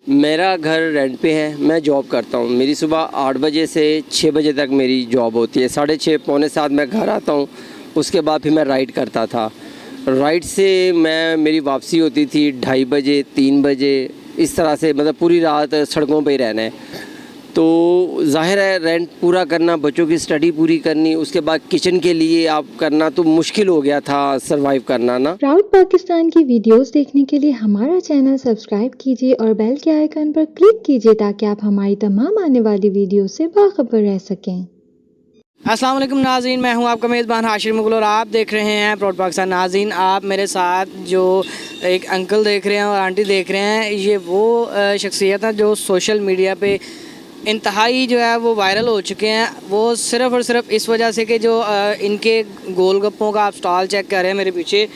मेरा घर रेंट पे है। मैं जॉब करता हूँ। मेरी सुबह 8 बजे से 6 बजे तक मेरी जॉब होती है। 6:30 पौने 7 मैं घर आता हूँ। उसके बाद फिर मैं राइड करता था। राइड से मेरी वापसी होती थी 2:30 बजे 3 बजे, इस तरह से मतलब पूरी रात सड़कों पे ही रहना है। तो ज़ाहिर है रेंट पूरा करना, बच्चों की स्टडी पूरी करनी, उसके बाद किचन के लिए आप करना तो मुश्किल हो गया था सरवाइव करना ना। प्राउड पाकिस्तान की वीडियोस देखने के लिए हमारा चैनल सब्सक्राइब कीजिए और बेल के आइकन पर क्लिक कीजिए ताकि आप हमारी तमाम आने वाली वीडियो से बाखबर रह सकें। अस्सलाम वालेकुम नाज़रीन, मैं हूं आपका मेज़बान हाशिर मुगल और आप देख रहे हैं प्राउड पाकिस्तान। नाज़रीन, आप मेरे साथ जो एक अंकल देख रहे हैं और आंटी देख रहे हैं, ये वो शख्सियत हैं जो सोशल मीडिया पे इंतहाई जो है वो वायरल हो चुके हैं। वो सिर्फ़ और सिर्फ इस वजह से कि जो इनके गोलगप्पों का आप स्टॉल चेक कर रहे हैं मेरे पीछे,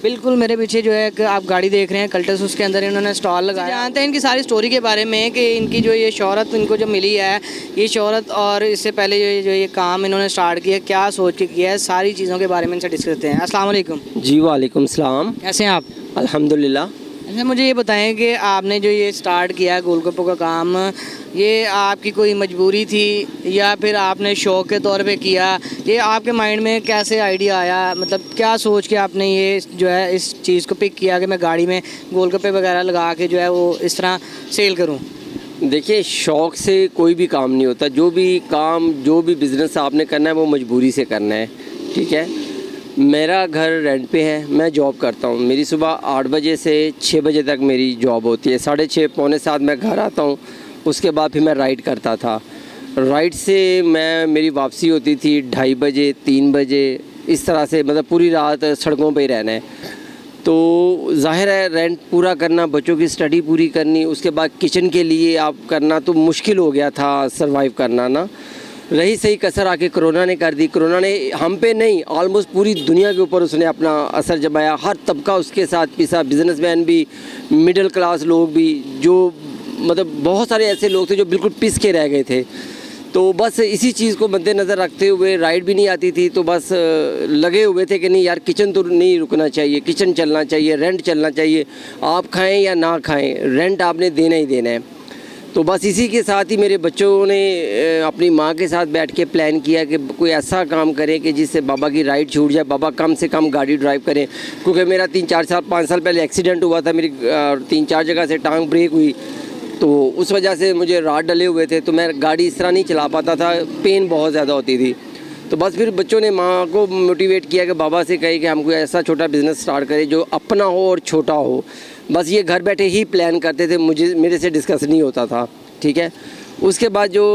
बिल्कुल मेरे पीछे जो है कि आप गाड़ी देख रहे हैं कल्टस, उसके अंदर इन्होंने स्टॉल लगाया। जानते हैं इनकी सारी स्टोरी के बारे में कि इनकी जो ये शोहरत इनको जो मिली है, ये शोहरत और इससे पहले जो ये काम इन्होंने स्टार्ट किया, क्या सोच के किया है, सारी चीज़ों के बारे में इनसे डिस्कस करते हैं। अस्सलाम वालेकुम। जी वालेकुम सलाम। कैसे हैं आप? अल्हम्दुलिल्लाह। अच्छा, मुझे ये बताएं कि आपने जो ये स्टार्ट किया है गोलगप्पों का काम, ये आपकी कोई मजबूरी थी या फिर आपने शौक़ के तौर पे किया? ये आपके माइंड में कैसे आइडिया आया, मतलब क्या सोच के आपने ये जो है इस चीज़ को पिक किया कि मैं गाड़ी में गोलगप्पे वगैरह लगा के जो है वो इस तरह सेल करूं? देखिए, शौक़ से कोई भी काम नहीं होता। जो भी काम, जो भी बिज़नेस आपने करना है वो मजबूरी से करना है, ठीक है। मेरा घर रेंट पे है। मैं जॉब करता हूँ। मेरी सुबह 8 बजे से 6 बजे तक मेरी जॉब होती है। 6:30 पौने 7 मैं घर आता हूँ। उसके बाद फिर मैं राइड करता था। राइड से मेरी वापसी होती थी 2:30 बजे 3 बजे, इस तरह से मतलब पूरी रात सड़कों पे ही रहना है। तो ज़ाहिर है रेंट पूरा करना, बच्चों की स्टडी पूरी करनी, उसके बाद किचन के लिए आप करना तो मुश्किल हो गया था सरवाइव करना ना। रही सही कसर आके कोरोना ने कर दी। कोरोना ने हम पे नहीं, ऑलमोस्ट पूरी दुनिया के ऊपर उसने अपना असर जमाया। हर तबका उसके साथ पिसा, बिजनेसमैन भी, मिडिल क्लास लोग भी, जो मतलब बहुत सारे ऐसे लोग थे जो बिल्कुल पिस के रह गए थे। तो बस इसी चीज़ को मद्देनज़र रखते हुए, राइड भी नहीं आती थी तो बस लगे हुए थे कि नहीं यार, किचन तो नहीं रुकना चाहिए, किचन चलना चाहिए, रेंट चलना चाहिए। आप खाएं या ना खाएं, रेंट आपने देना ही देना है। तो बस इसी के साथ ही मेरे बच्चों ने अपनी माँ के साथ बैठ के प्लान किया कि कोई ऐसा काम करें कि जिससे बाबा की राइड छूट जाए, बाबा कम से कम गाड़ी ड्राइव करें। क्योंकि मेरा 3-4 साल 5 साल पहले एक्सीडेंट हुआ था, मेरी 3-4 जगह से टांग ब्रेक हुई, तो उस वजह से मुझे रात डले हुए थे, तो मैं गाड़ी इस तरह नहीं चला पाता था, पेन बहुत ज़्यादा होती थी। तो बस फिर बच्चों ने माँ को मोटिवेट किया कि बाबा से कहे कि हम कोई ऐसा छोटा बिज़नेस स्टार्ट करें जो अपना हो और छोटा हो। बस ये घर बैठे ही प्लान करते थे, मेरे से डिस्कस नहीं होता था, ठीक है। उसके बाद जो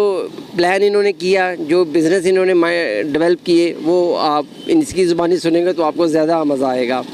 प्लान इन्होंने किया, जो बिज़नेस इन्होंने डेवलप किए, वो आप इनकी ज़ुबानी सुनेंगे तो आपको ज़्यादा मज़ा आएगा।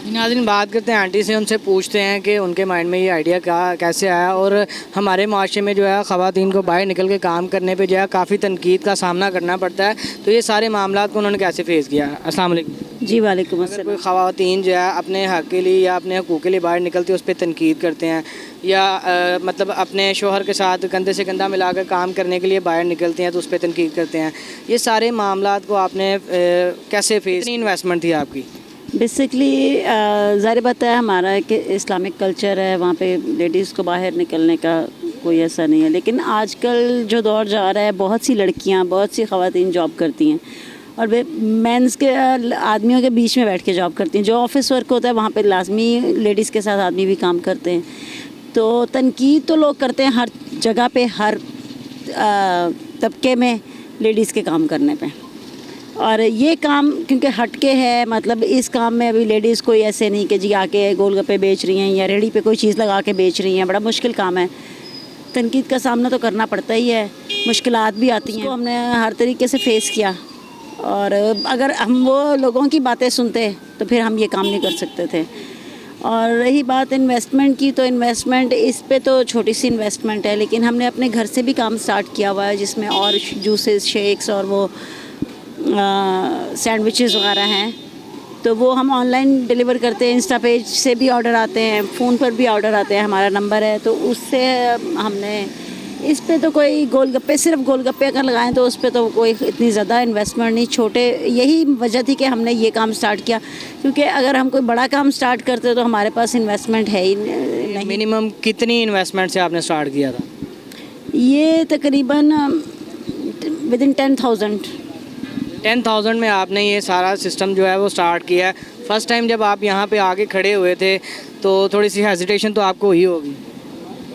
नाज़रीन, बात करते हैं आंटी से, उनसे पूछते हैं कि उनके माइंड में ये आइडिया कैसे आया और हमारे माशरे में जो है ख़वातीन को बाहर निकल के काम करने पे जो है काफ़ी तनकीद का सामना करना पड़ता है, तो ये सारे मामला को उन्होंने कैसे फेस किया? अस्सलाम वालेकुम। जी वालेकुम अगर कोई अस्सलाम। ख़वातीन जो है अपने हक़ के लिए या अपने हकूक़ के लिए बाहर निकलती है, उस पर तनकीद करते हैं, या मतलब अपने शोहर के साथ कंधे से कंधा मिलाकर काम करने के लिए बाहर निकलते हैं तो उस पर तनकीद करते हैं, ये सारे मामला को आपने कैसे फेस? कितनी इन्वेस्टमेंट थी आपकी? बेसिकली ज़ाहिर बात है, हमारा कि इस्लामिक कल्चर है, वहाँ पे लेडीज़ को बाहर निकलने का कोई ऐसा नहीं है। लेकिन आजकल जो दौर जा रहा है, बहुत सी लड़कियाँ, बहुत सी ख़वातीन जॉब करती हैं और वे मेंस के आदमियों के बीच में बैठ के जॉब करती हैं। जो ऑफिस वर्क होता है वहाँ पे लाजमी लेडीज़ के साथ आदमी भी काम करते हैं। तो तनकीद तो लोग करते हैं हर जगह पे, हर तबके में लेडीज़ के काम करने पे। और ये काम क्योंकि हटके है, मतलब इस काम में अभी लेडीज़ कोई ऐसे नहीं कि जी आके गोलगप्पे बेच रही हैं या रेहड़ी पे कोई चीज़ लगा के बेच रही हैं। बड़ा मुश्किल काम है, तनकीद का सामना तो करना पड़ता ही है, मुश्किलात भी आती हैं। तो हमने हर तरीके से फ़ेस किया और अगर हम वो लोगों की बातें सुनते तो फिर हम ये काम नहीं कर सकते थे। और रही बात इन्वेस्टमेंट की, तो इन्वेस्टमेंट इस पे तो छोटी सी इन्वेस्टमेंट है, लेकिन हमने अपने घर से भी काम स्टार्ट किया हुआ है जिसमें और जूसेस, शेक्स और वो सैंडविचेस वगैरह हैं, तो वो हम ऑनलाइन डिलीवर करते हैं। इंस्टा पेज से भी ऑर्डर आते हैं, फ़ोन पर भी ऑर्डर आते हैं, हमारा नंबर है, तो उससे हमने इस पे तो कोई गोलगप्पे, सिर्फ गोलगप्पे अगर लगाएं तो उस पे तो कोई इतनी ज़्यादा इन्वेस्टमेंट नहीं, छोटे, यही वजह थी कि हमने ये काम स्टार्ट किया, क्योंकि अगर हम कोई बड़ा काम स्टार्ट करते तो हमारे पास इन्वेस्टमेंट है ही नहीं। मिनिमम कितनी इन्वेस्टमेंट से आपने स्टार्ट किया था? ये तकरीबन विदिन 10,000। 10,000 में आपने ये सारा सिस्टम जो है वो स्टार्ट किया है। फर्स्ट टाइम जब आप यहाँ पे आके खड़े हुए थे तो थोड़ी सी हेजिटेशन तो आपको हुई होगी?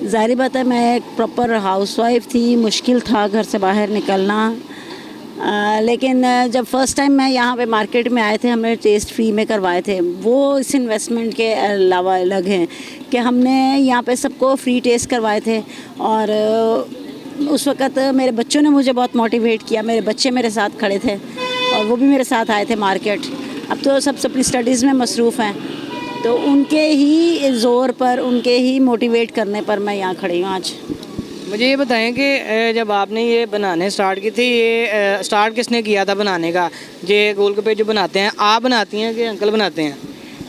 ज़ाहिर बात है, मैं एक प्रॉपर हाउसवाइफ थी, मुश्किल था घर से बाहर निकलना, लेकिन जब फ़र्स्ट टाइम मैं यहाँ पे मार्केट में आए थे, हमने टेस्ट फ्री में करवाए थे, वो इस इन्वेस्टमेंट के अलावा अलग हैं कि हमने यहाँ पे सबको फ्री टेस्ट करवाए थे। और उस वक़्त मेरे बच्चों ने मुझे बहुत मोटिवेट किया, मेरे बच्चे मेरे साथ खड़े थे और वो भी मेरे साथ आए थे मार्केट। अब तो सब अपनी स्टडीज़ में मसरूफ़ हैं, तो उनके ही ज़ोर पर, उनके ही मोटिवेट करने पर मैं यहाँ खड़ी हूँ आज। मुझे ये बताएं कि जब आपने ये बनाने स्टार्ट की थी, ये स्टार्ट किसने किया था बनाने का? ये गोलगप्पे जो बनाते हैं, आप बनाती हैं कि अंकल बनाते हैं?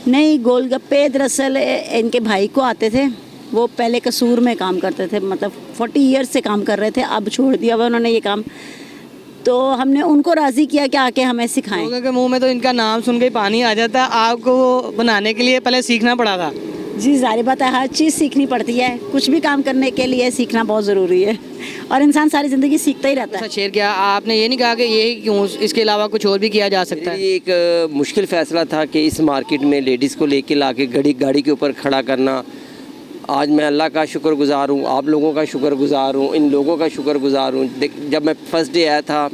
नहीं, गोलगप्पे दरअसल इनके भाई को आते थे, वो पहले कसूर में काम करते थे, मतलब 40 ईयर्स से काम कर रहे थे, अब छोड़ दिया हुआ उन्होंने ये काम। तो हमने उनको राज़ी किया कि आके हमें सिखाएं। लोगों के मुंह में तो इनका नाम सुन के ही पानी आ जाता है। आपको वो बनाने के लिए पहले सीखना पड़ा था? जी, ज़ाहिर बात है, हर चीज़ सीखनी पड़ती है, कुछ भी काम करने के लिए सीखना बहुत ज़रूरी है और इंसान सारी ज़िंदगी सीखता ही रहता है। अच्छा, शेयर किया आपने, ये नहीं कहा कि यही क्यों, इसके अलावा कुछ और भी किया जा सकता है? ये एक मुश्किल फ़ैसला था कि इस मार्केट में लेडीज़ को लेके लाके गाड़ी के ऊपर खड़ा करना। आज मैं अल्लाह का शुक्रगुज़ार हूँ, आप लोगों का शुक्रगुज़ार हूँ, इन लोगों का शुक्रगुज़ार हूँ। जब मैं फर्स्ट डे आया था,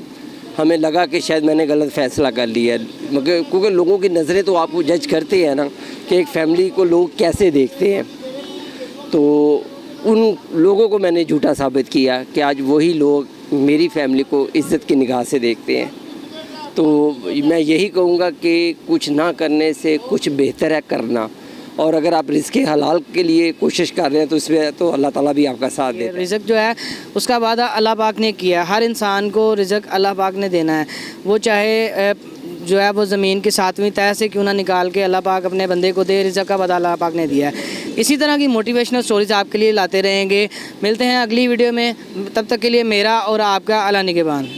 हमें लगा कि शायद मैंने गलत फ़ैसला कर लिया, मगर क्योंकि लोगों की नज़रें तो आपको जज करते हैं ना कि एक फ़ैमिली को लोग कैसे देखते हैं। तो उन लोगों को मैंने झूठा साबित किया कि आज वही लोग मेरी फ़ैमिली को इज़्ज़त की निगाह से देखते हैं। तो मैं यही कहूँगा कि कुछ ना करने से कुछ बेहतर है करना, और अगर आप रिज़्क़ हलाल के लिए कोशिश कर रहे हैं तो इसमें तो अल्लाह ताला भी आपका साथ देता है। रिज़्क़ जो है उसका वादा अल्लाह पाक ने किया, हर इंसान को रिज़्क़ अल्लाह पाक ने देना है। वो चाहे जो है वो ज़मीन की 7वीं तह से क्यों ना निकाल के अल्लाह पाक अपने बंदे को दे, रिज़्क़ का वादा अल्लाह पाक ने दिया है। इसी तरह की मोटिवेशनल स्टोरीज़ आपके लिए लाते रहेंगे। मिलते हैं अगली वीडियो में, तब तक के लिए मेरा और आपका अल्लाह निगहबान।